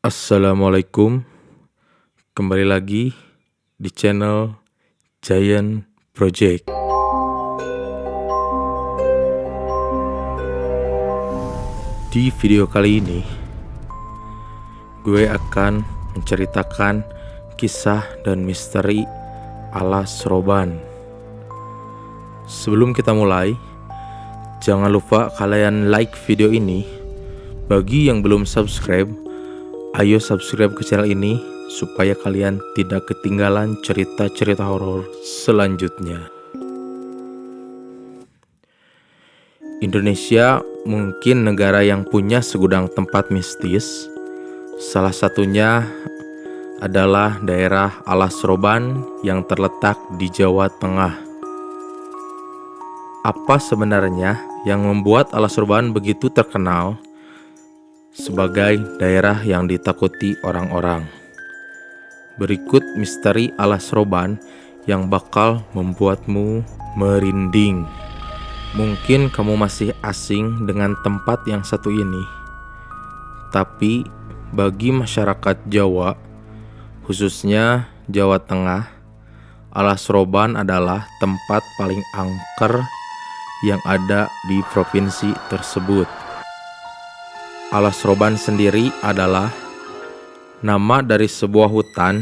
Assalamualaikum, kembali lagi di channel Giant Project. Di video kali ini, gue akan menceritakan kisah dan misteri Alas Roban. Sebelum kita mulai, jangan lupa kalian like video ini. Bagi yang belum subscribe, ayo subscribe ke channel ini supaya kalian tidak ketinggalan cerita-cerita horor selanjutnya. Indonesia mungkin negara yang punya segudang tempat mistis. Salah satunya adalah daerah Alas Roban yang terletak di Jawa Tengah. Apa sebenarnya yang membuat Alas Roban begitu terkenal sebagai daerah yang ditakuti orang-orang? Berikut misteri Alas Roban yang bakal membuatmu merinding. Mungkin kamu masih asing dengan tempat yang satu ini, tapi bagi masyarakat Jawa, khususnya Jawa Tengah, Alas Roban adalah tempat paling angker yang ada di provinsi tersebut. Alas Roban sendiri adalah nama dari sebuah hutan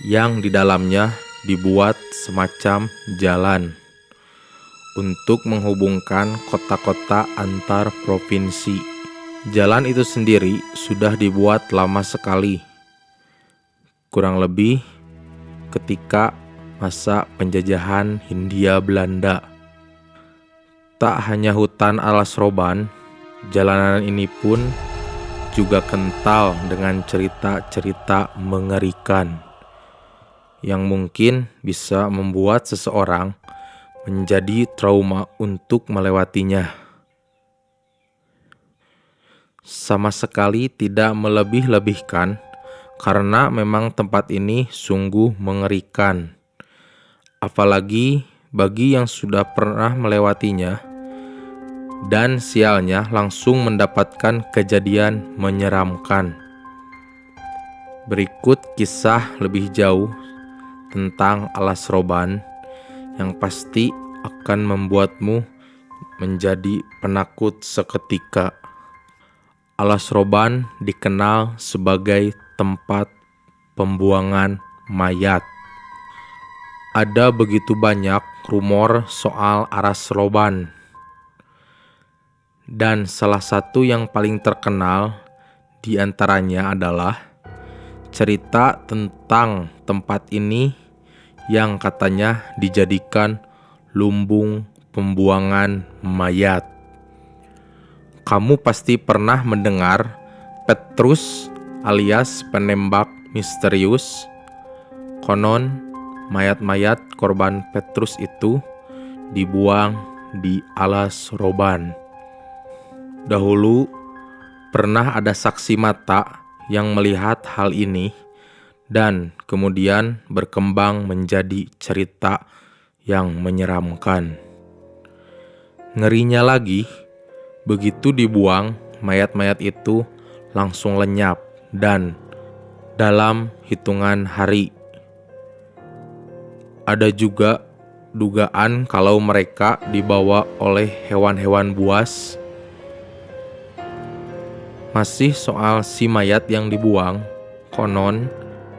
yang di dalamnya dibuat semacam jalan untuk menghubungkan kota-kota antar provinsi. Jalan itu sendiri sudah dibuat lama sekali, kurang lebih ketika masa penjajahan Hindia Belanda. Tak hanya hutan Alas Roban, jalanan ini pun juga kental dengan cerita-cerita mengerikan yang mungkin bisa membuat seseorang menjadi trauma untuk melewatinya. Sama sekali tidak melebih-lebihkan, karena memang tempat ini sungguh mengerikan. Apalagi bagi yang sudah pernah melewatinya dan sialnya langsung mendapatkan kejadian menyeramkan. Berikut kisah lebih jauh tentang Alas Roban yang pasti akan membuatmu menjadi penakut seketika. Alas Roban dikenal sebagai tempat pembuangan mayat. Ada begitu banyak rumor soal Alas Roban, dan salah satu yang paling terkenal di antaranya adalah cerita tentang tempat ini yang katanya dijadikan lumbung pembuangan mayat. Kamu pasti pernah mendengar Petrus alias penembak misterius. Konon mayat-mayat korban Petrus itu dibuang di Alas Roban. Dahulu pernah ada saksi mata yang melihat hal ini dan kemudian berkembang menjadi cerita yang menyeramkan. Ngerinya lagi, begitu dibuang, mayat-mayat itu langsung lenyap dan dalam hitungan hari. Ada juga dugaan kalau mereka dibawa oleh hewan-hewan buas. Masih soal si mayat yang dibuang, konon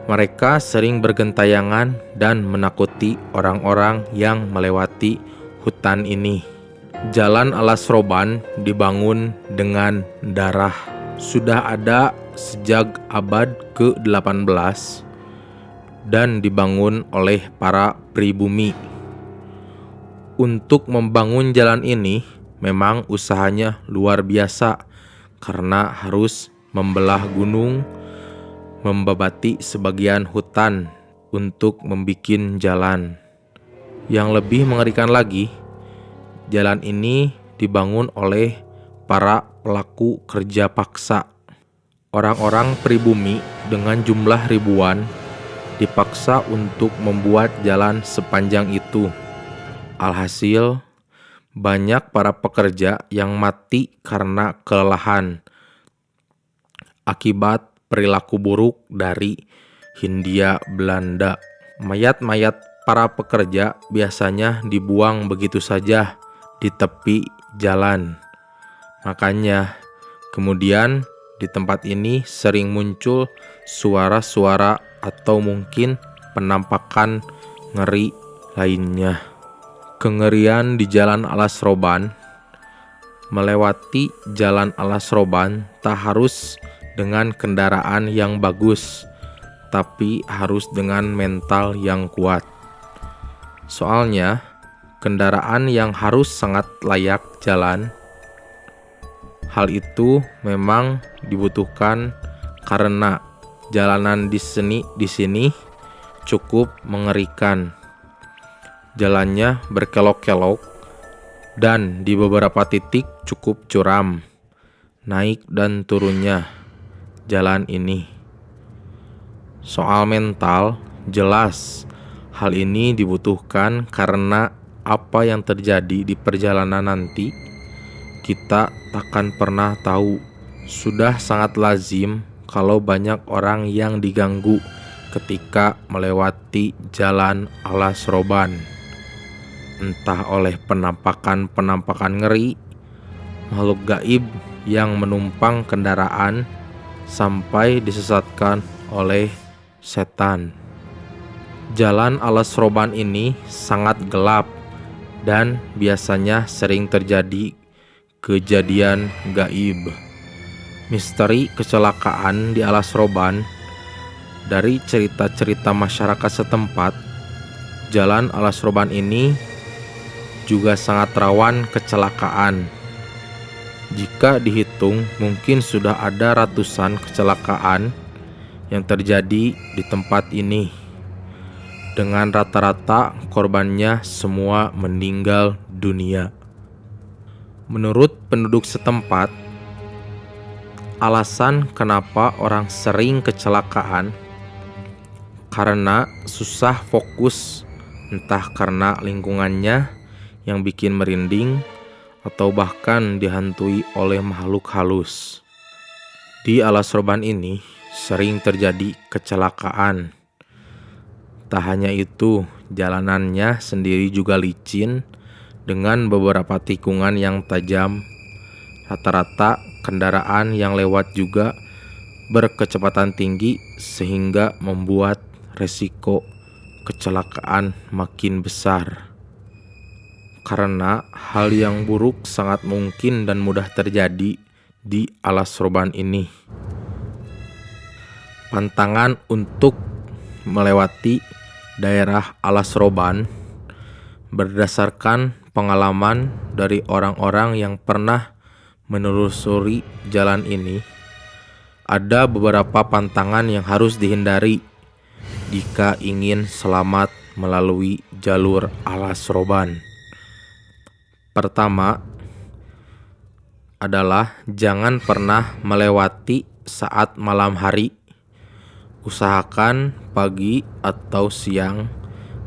mereka sering bergentayangan dan menakuti orang-orang yang melewati hutan ini. Jalan Alas Roban dibangun dengan darah. Sudah ada sejak abad ke-18 dan dibangun oleh para pribumi. Untuk membangun jalan ini memang usahanya luar biasa karena harus membelah gunung, membabati sebagian hutan untuk membuat jalan. Yang lebih mengerikan lagi, jalan ini dibangun oleh para pelaku kerja paksa. Orang-orang pribumi dengan jumlah ribuan dipaksa untuk membuat jalan sepanjang itu. Alhasil, banyak para pekerja yang mati karena kelelahan akibat perilaku buruk dari Hindia Belanda. Mayat-mayat para pekerja biasanya dibuang begitu saja di tepi jalan. Makanya kemudian di tempat ini sering muncul suara-suara atau mungkin penampakan ngeri lainnya. Kengerian di Jalan Alas Roban. Melewati Jalan Alas Roban tak harus dengan kendaraan yang bagus, tapi harus dengan mental yang kuat. Soalnya, kendaraan yang harus sangat layak jalan. Hal itu memang dibutuhkan karena jalanan di sini cukup mengerikan. Jalannya berkelok-kelok dan di beberapa titik cukup curam. Naik dan turunnya jalan ini. Soal mental, jelas hal ini dibutuhkan karena apa yang terjadi di perjalanan nanti kita takkan pernah tahu. Sudah sangat lazim kalau banyak orang yang diganggu ketika melewati Jalan Alas Roban. Entah oleh penampakan-penampakan ngeri, makhluk gaib yang menumpang kendaraan, sampai disesatkan oleh setan. Jalan Alas Roban ini sangat gelap dan biasanya sering terjadi kejadian gaib. Misteri kecelakaan di Alas Roban. Dari cerita-cerita masyarakat setempat, Jalan Alas Roban ini juga sangat rawan kecelakaan. Jika dihitung, mungkin sudah ada ratusan kecelakaan yang terjadi di tempat ini. Dengan rata-rata korbannya semua meninggal dunia. Menurut penduduk setempat, alasan kenapa orang sering kecelakaan karena susah fokus, entah karena lingkungannya yang bikin merinding atau bahkan dihantui oleh makhluk halus. Di Alas Roban ini sering terjadi kecelakaan. Tak hanya itu, jalanannya sendiri juga licin dengan beberapa tikungan yang tajam. Rata-rata kendaraan yang lewat juga berkecepatan tinggi sehingga membuat resiko kecelakaan makin besar. Karena hal yang buruk sangat mungkin dan mudah terjadi di Alas Roban ini. Pantangan untuk melewati daerah Alas Roban berdasarkan pengalaman dari orang-orang yang pernah menelusuri jalan ini. Ada beberapa pantangan yang harus dihindari jika ingin selamat melalui jalur Alas Roban. Pertama adalah jangan pernah melewati saat malam hari. Usahakan pagi atau siang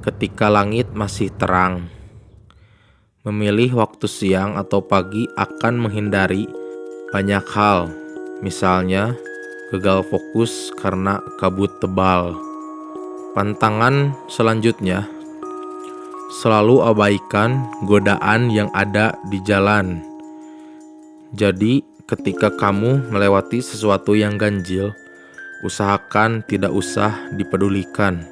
ketika langit masih terang. Memilih waktu siang atau pagi akan menghindari banyak hal, misalnya gagal fokus karena kabut tebal. Pantangan selanjutnya, selalu abaikan godaan yang ada di jalan. Jadi, ketika kamu melewati sesuatu yang ganjil, usahakan tidak usah dipedulikan.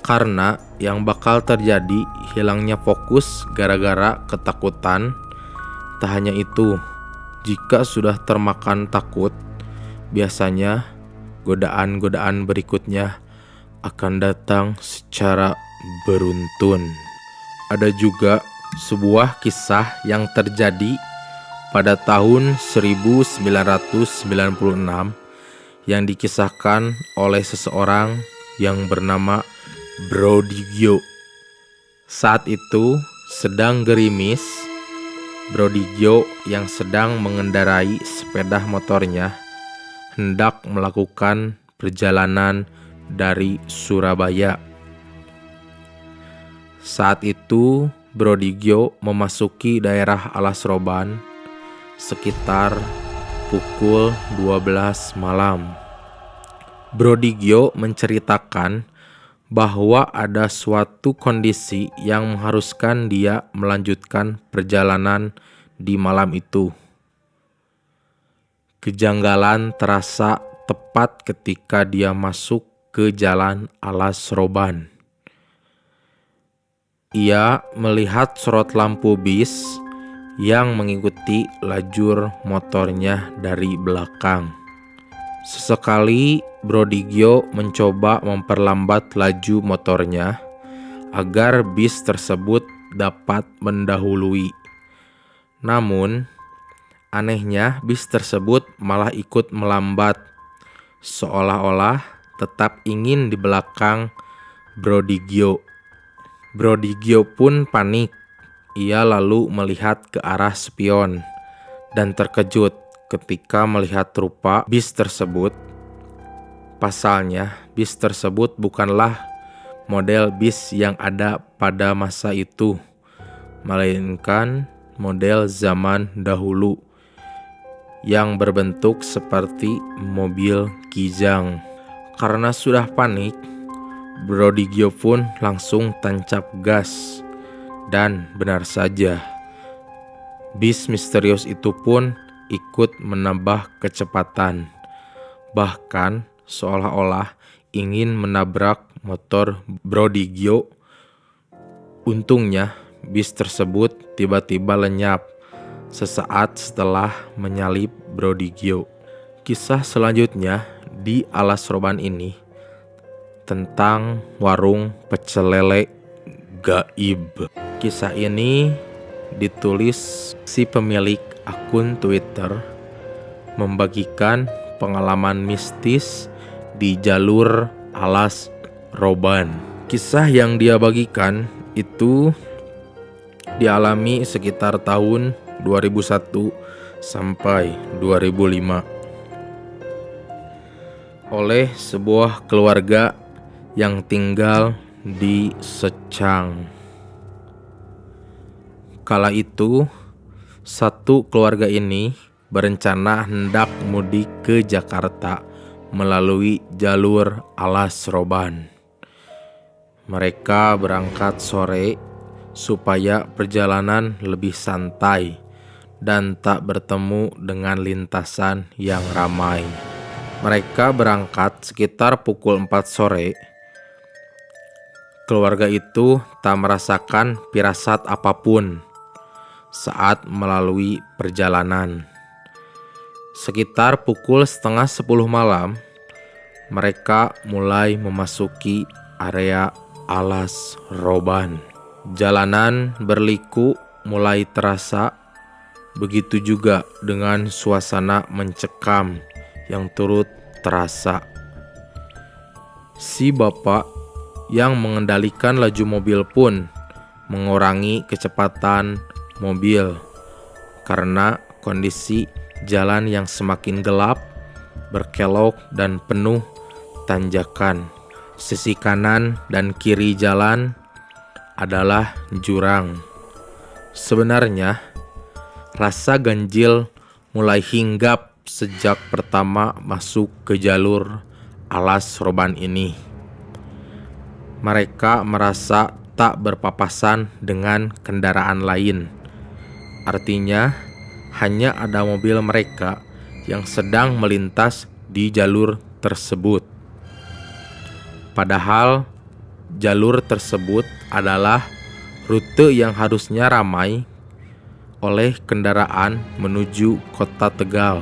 Karena yang bakal terjadi hilangnya fokus gara-gara ketakutan. Tak hanya itu, jika sudah termakan takut, biasanya godaan-godaan berikutnya akan datang secara beruntun. Ada juga sebuah kisah yang terjadi pada tahun 1996 yang dikisahkan oleh seseorang yang bernama Brodigio. Saat itu sedang gerimis. Brodigio yang sedang mengendarai sepeda motornya hendak melakukan perjalanan dari Surabaya. Saat itu Brodigio memasuki daerah Alas Roban sekitar pukul 12 malam. Brodigio menceritakan bahwa ada suatu kondisi yang mengharuskan dia melanjutkan perjalanan di malam itu. Kejanggalan terasa tepat ketika dia masuk ke jalan Alas Roban. Ia melihat sorot lampu bis yang mengikuti lajur motornya dari belakang. Sesekali Brodigio mencoba memperlambat laju motornya agar bis tersebut dapat mendahului. Namun, anehnya bis tersebut malah ikut melambat, seolah-olah tetap ingin di belakang Brodigio. Brodigio pun panik. Ia lalu melihat ke arah spion dan terkejut ketika melihat rupa bis tersebut. Pasalnya, bis tersebut bukanlah model bis yang ada pada masa itu, melainkan model zaman dahulu yang berbentuk seperti mobil kijang. Karena sudah panik, Brodigio pun langsung tancap gas. Dan benar saja, bis misterius itu pun ikut menambah kecepatan, bahkan seolah-olah ingin menabrak motor Brodigio. Untungnya, bis tersebut tiba-tiba lenyap sesaat setelah menyalip Brodigio. Kisah selanjutnya di Alas Roban ini tentang warung pecel lele gaib. Kisah ini ditulis si pemilik akun Twitter membagikan pengalaman mistis di jalur Alas Roban. Kisah yang dia bagikan itu dialami sekitar tahun 2001 sampai 2005 oleh sebuah keluarga yang tinggal di Secang. Kala itu, satu keluarga ini berencana hendak mudik ke Jakarta melalui jalur Alas Roban. Mereka berangkat sore supaya perjalanan lebih santai dan tak bertemu dengan lintasan yang ramai. Mereka berangkat sekitar pukul 4 sore. Keluarga itu tak merasakan firasat apapun saat melalui perjalanan. Sekitar pukul 9:30 malam, mereka mulai memasuki area Alas Roban. Jalanan berliku mulai terasa, begitu juga dengan suasana mencekam yang turut terasa. Si bapak yang mengendalikan laju mobil pun mengurangi kecepatan mobil karena kondisi jalan yang semakin gelap, berkelok dan penuh tanjakan. Sisi kanan dan kiri jalan adalah jurang. Sebenarnya, rasa ganjil mulai hinggap sejak pertama masuk ke jalur Alas Roban ini. Mereka merasa tak berpapasan dengan kendaraan lain. Artinya, hanya ada mobil mereka yang sedang melintas di jalur tersebut. Padahal, jalur tersebut adalah rute yang harusnya ramai oleh kendaraan menuju kota Tegal.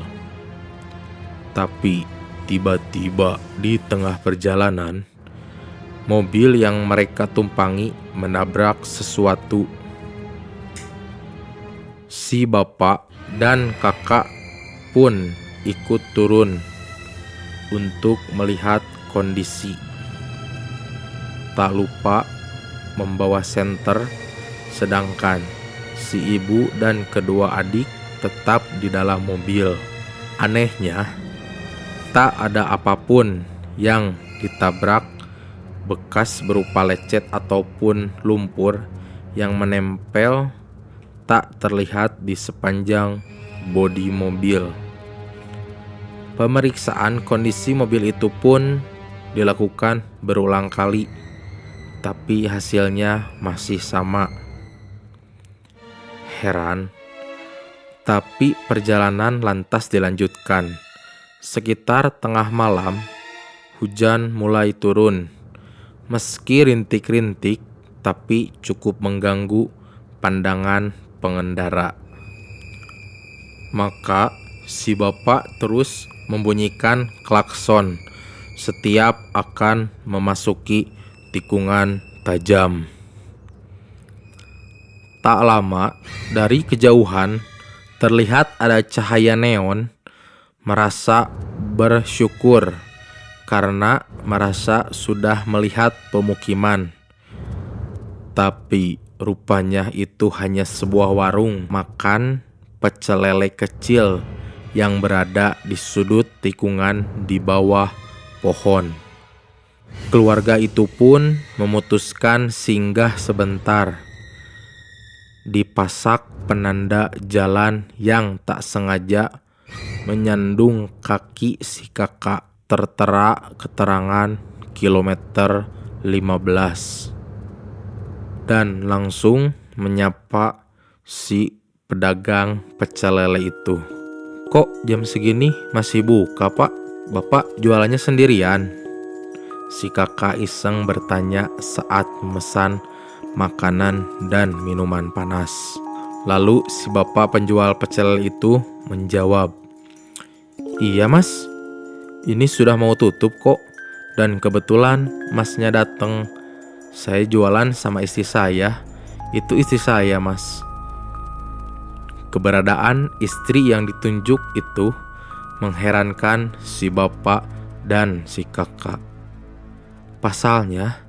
Tapi, tiba-tiba di tengah perjalanan, mobil yang mereka tumpangi menabrak sesuatu. Si bapak dan kakak pun ikut turun untuk melihat kondisi. Tak lupa membawa senter, sedangkan si ibu dan kedua adik tetap di dalam mobil. Anehnya, tak ada apapun yang ditabrak, bekas berupa lecet ataupun lumpur yang menempel tak terlihat di sepanjang bodi mobil. Pemeriksaan kondisi mobil itu pun dilakukan berulang kali, tapi hasilnya masih sama. Heran, tapi perjalanan lantas dilanjutkan. Sekitar tengah malam, hujan mulai turun. Meski rintik-rintik, tapi cukup mengganggu pandangan pengendara. Maka si bapak terus membunyikan klakson setiap akan memasuki tikungan tajam. Tak lama, dari kejauhan terlihat ada cahaya neon. Merasa bersyukur karena merasa sudah melihat pemukiman. Tapi rupanya itu hanya sebuah warung makan pecel lele kecil yang berada di sudut tikungan di bawah pohon. Keluarga itu pun memutuskan singgah sebentar di pasak penanda jalan yang tak sengaja menyandung kaki si kakak, tertera keterangan kilometer 15, dan langsung menyapa si pedagang pecel lele itu. "Kok jam segini masih buka, Pak? Bapak jualannya sendirian?" Si kakak iseng bertanya saat memesan makanan dan minuman panas. Lalu si bapak penjual pecel itu menjawab, "Iya mas, ini sudah mau tutup kok. Dan kebetulan masnya datang. Saya jualan sama istri saya. Itu istri saya mas." Keberadaan istri yang ditunjuk itu mengherankan si bapak dan si kakak. Pasalnya,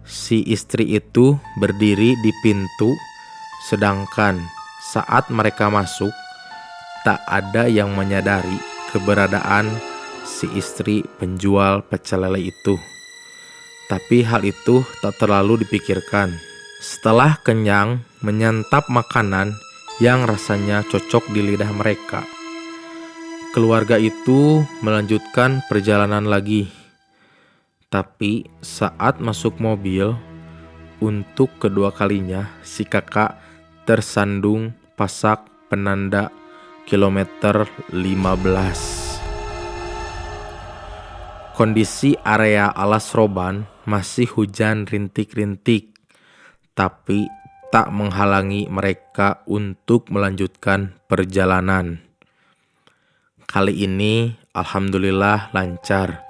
si istri itu berdiri di pintu, sedangkan saat mereka masuk, tak ada yang menyadari keberadaan si istri penjual pecel lele itu. Tapi hal itu tak terlalu dipikirkan. Setelah kenyang menyantap makanan yang rasanya cocok di lidah mereka, keluarga itu melanjutkan perjalanan lagi. Tapi saat masuk mobil, untuk kedua kalinya si kakak tersandung pasak penanda kilometer 15. Kondisi area Alas Roban masih hujan rintik-rintik, tapi tak menghalangi mereka untuk melanjutkan perjalanan. Kali ini alhamdulillah lancar,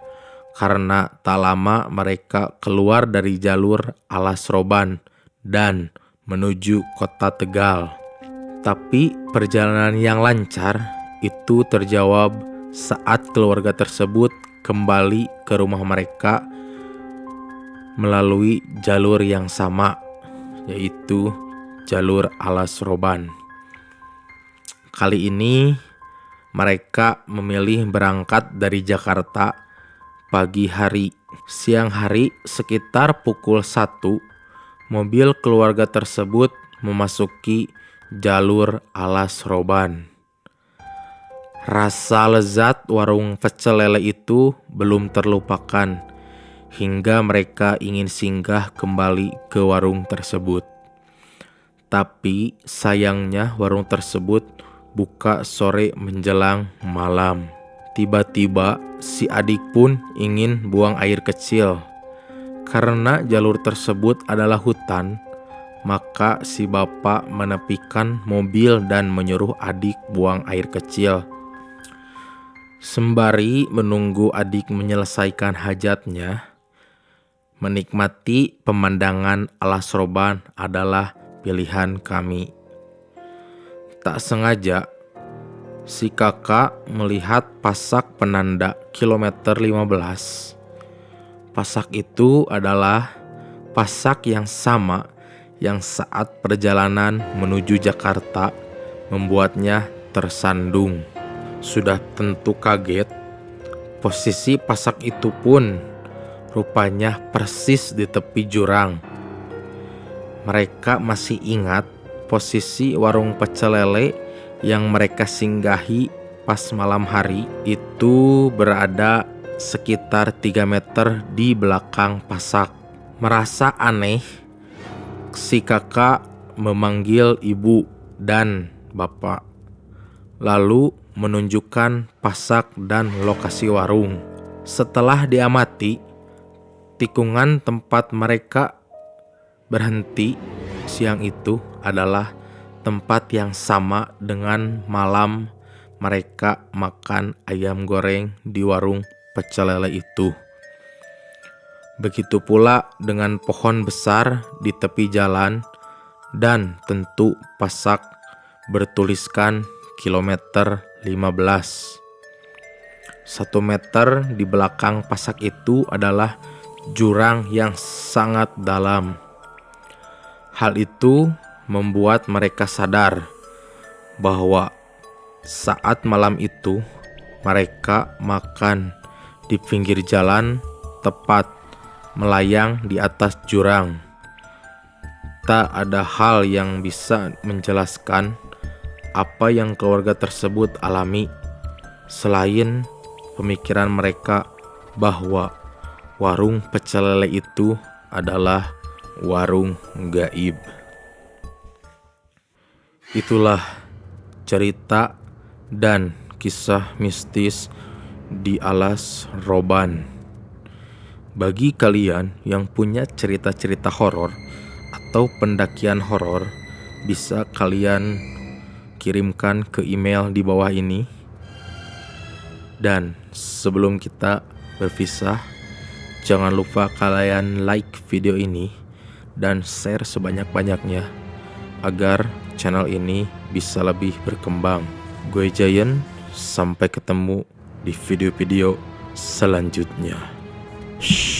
karena tak lama mereka keluar dari jalur Alas Roban dan menuju kota Tegal. Tapi perjalanan yang lancar itu terjawab saat keluarga tersebut kembali ke rumah mereka melalui jalur yang sama, yaitu jalur Alas Roban. Kali ini mereka memilih berangkat dari Jakarta pagi hari. Siang hari sekitar pukul 1, mobil keluarga tersebut memasuki jalur Alas Roban. Rasa lezat warung pecel lele itu belum terlupakan hingga mereka ingin singgah kembali ke warung tersebut. Tapi sayangnya warung tersebut buka sore menjelang malam. Tiba-tiba si adik pun ingin buang air kecil. Karena jalur tersebut adalah hutan, maka si bapak menepikan mobil dan menyuruh adik buang air kecil. Sembari menunggu adik menyelesaikan hajatnya, menikmati pemandangan Alas Roban adalah pilihan kami. Tak sengaja, si kakak melihat pasak penanda kilometer 15. Pasak itu adalah pasak yang sama yang saat perjalanan menuju Jakarta membuatnya tersandung. Sudah tentu kaget, posisi pasak itu pun rupanya persis di tepi jurang. Mereka masih ingat posisi warung pecel lele yang mereka singgahi pas malam hari itu berada sekitar 3 meter di belakang pasak. Merasa aneh, si kakak memanggil ibu dan bapak, lalu menunjukkan pasak dan lokasi warung. Setelah diamati, tikungan tempat mereka berhenti siang itu adalah tempat yang sama dengan malam mereka makan ayam goreng di warung pecel lele itu. Begitu pula dengan pohon besar di tepi jalan, dan tentu pasak bertuliskan kilometer 15. 1 meter di belakang pasak itu adalah jurang yang sangat dalam. Hal itu membuat mereka sadar bahwa saat malam itu mereka makan di pinggir jalan, tepat melayang di atas jurang. Tak ada hal yang bisa menjelaskan apa yang keluarga tersebut alami selain pemikiran mereka bahwa warung pecel lele itu adalah warung gaib. Itulah cerita dan kisah mistis di Alas Roban. Bagi kalian yang punya cerita-cerita horor atau pendakian horor, bisa kalian kirimkan ke email di bawah ini. Dan sebelum kita berpisah, jangan lupa kalian like video ini dan share sebanyak-banyaknya agar channel ini bisa lebih berkembang. Gue Giant, sampai ketemu di video-video selanjutnya. Shh.